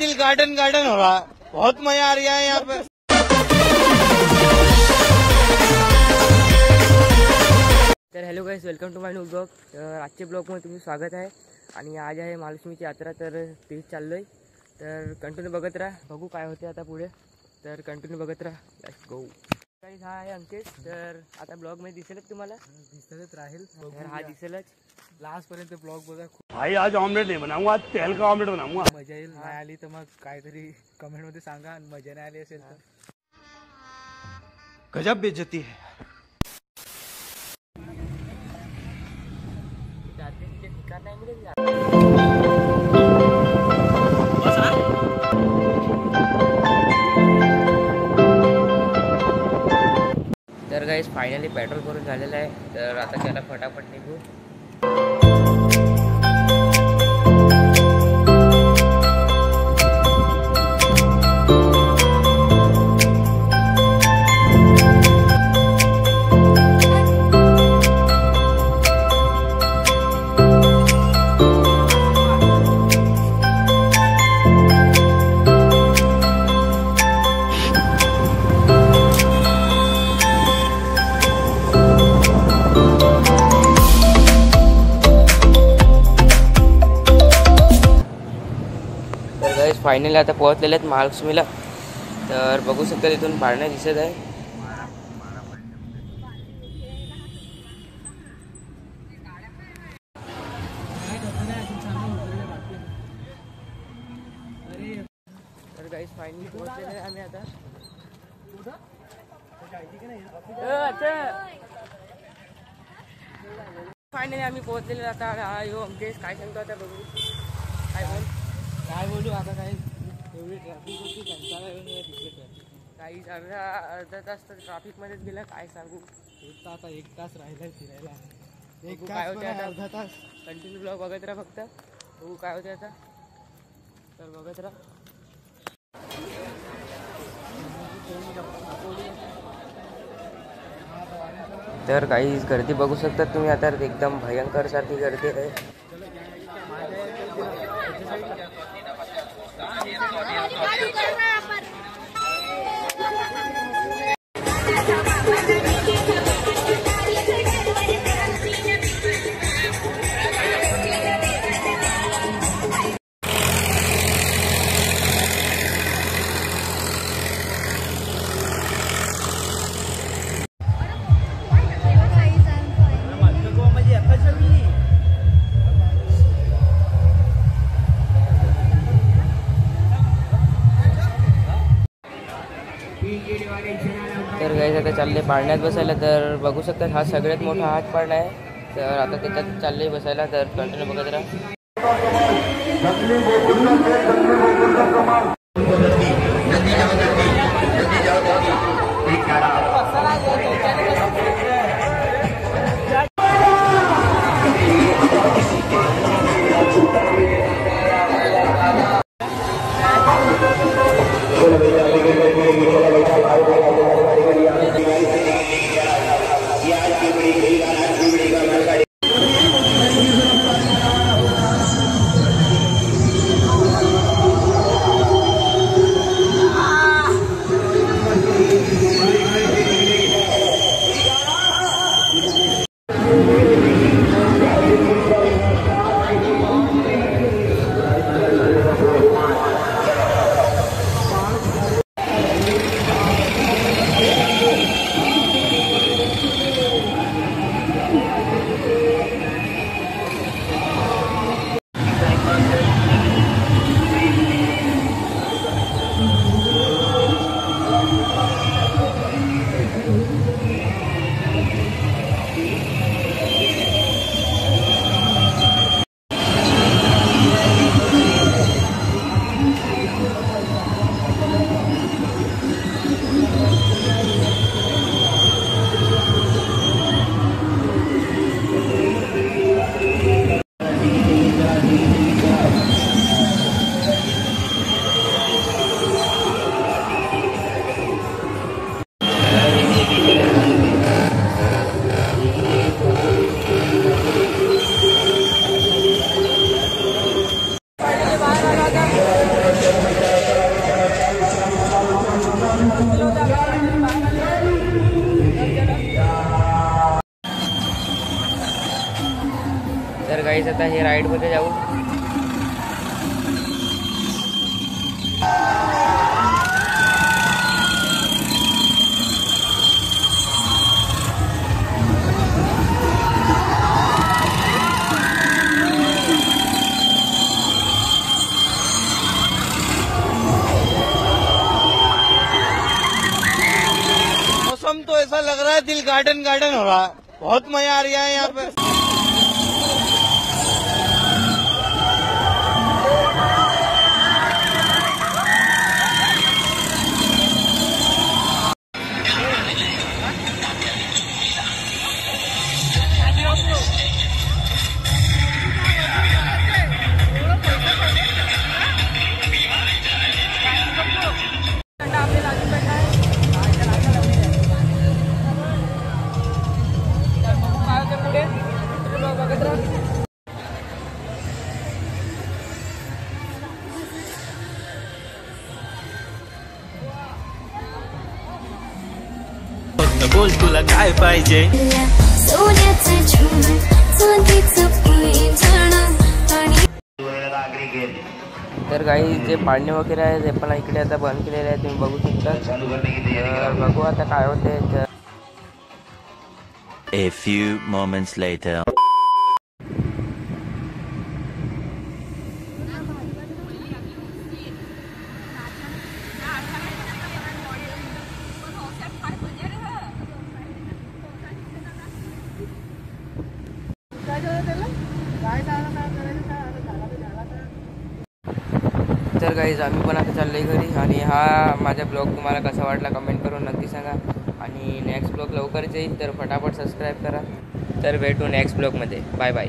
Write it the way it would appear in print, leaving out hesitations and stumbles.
दिल garden garden हो रहा है, बहुत मजा आ रहा है यहाँ पे। तर hello guys, welcome to my new blog. तर आजच्या ब्लॉगमध्ये तुमचं स्वागत आहे। आणि आज आहे महालक्ष्मीची यात्रा, तर तेच चाललो आहे। तर कंटिन्यू बघत राहा, बघू काय होते आता पुढे। तर कंटिन्यू बघत राहा, लेट्स गो। गाईज हा आहे अंकित। तर आता ब्लॉगमध्ये दिसेलच तुम्हाला, दिसतच राहील। तर हा दिसेलच लास्ट पर्यंत ब्लॉग बघा। भाई आज ऑमलेट नहीं बनाऊंगा, आज तेल का ऑमलेट बनाऊंगा। मजा येईल। नाही आली तर मग काहीतरी कमेंट मध्ये सांगा, आणि मजा नाही आली असेल तर गजब बेइज्जती है। ठिकाण नाही मिळेल। तर गाईज फायनली पेट्रोल करून झालेलं आहे। तर आता त्याला फटाफट निघू। फायनली आता पोहोचलेले आहेत महालक्ष्मीला। तर बघू शकता इथून पाळण्या दिसत आहे। तर गाईस फायनली पोहोचलेले आहे आम्ही आता। फायनली आम्ही पोहोचलेले आता। हा यो अंकेश काय सांगतो आता, बघू काय बोलू आता। काही एवढी ट्रॅफिक होती, कंटाळा येऊन दिसले ट्रॅफिक। काही अर्धा तास तर ट्रॅफिकमध्येच गेला, काय सांगू। आता 1 तास राहिला फिरायला। बघू काय होते आता, अर्धा तास कंटिन्यू ब्लॉग बघत राहा फक्त। बघू काय होते आता, तर बघत राहा। तर काही गर्दी बघू शकता तुम्ही आता, एकदम भयंकर सारखी गर्दी आहे। तर गाईज आता चालले पाळण्यात बसायला। तर बघू शकता हा सगळ्यात मोठा हात पाळणा आहे। तर आता त्याच्यात चालले बसायला। तर कंटिन्यू बघत राहा। तर गाईज आता हे राईडमध्ये जाऊ. मौसम तो ऐसा लग रहा है दिल गार्डन गार्डन हो रहा है. बहुत मजा आ रहा है यहाँ पे. बोल तुला काय पाहिजे. सोन्याचं झुम चांदीचं पैंजण आणि तर काही जे पाळणे वगैरे आहे ते पण इकडे आता बंद केलेले आहे, तुम्ही बघू शकता. तर बघू आता काय होते. A few moments later. तर गाईज आम्ही पण आता चाललो आहे घरी. आणि हा माझा ब्लॉग तुम्हाला कसा वाटला कमेंट करून नक्की सांगा. आणि नेक्स्ट ब्लॉग लवकरच येईल, तर फटाफट सबस्क्राईब करा. तर भेटू नेक्स्ट ब्लॉगमध्ये. Bye bye.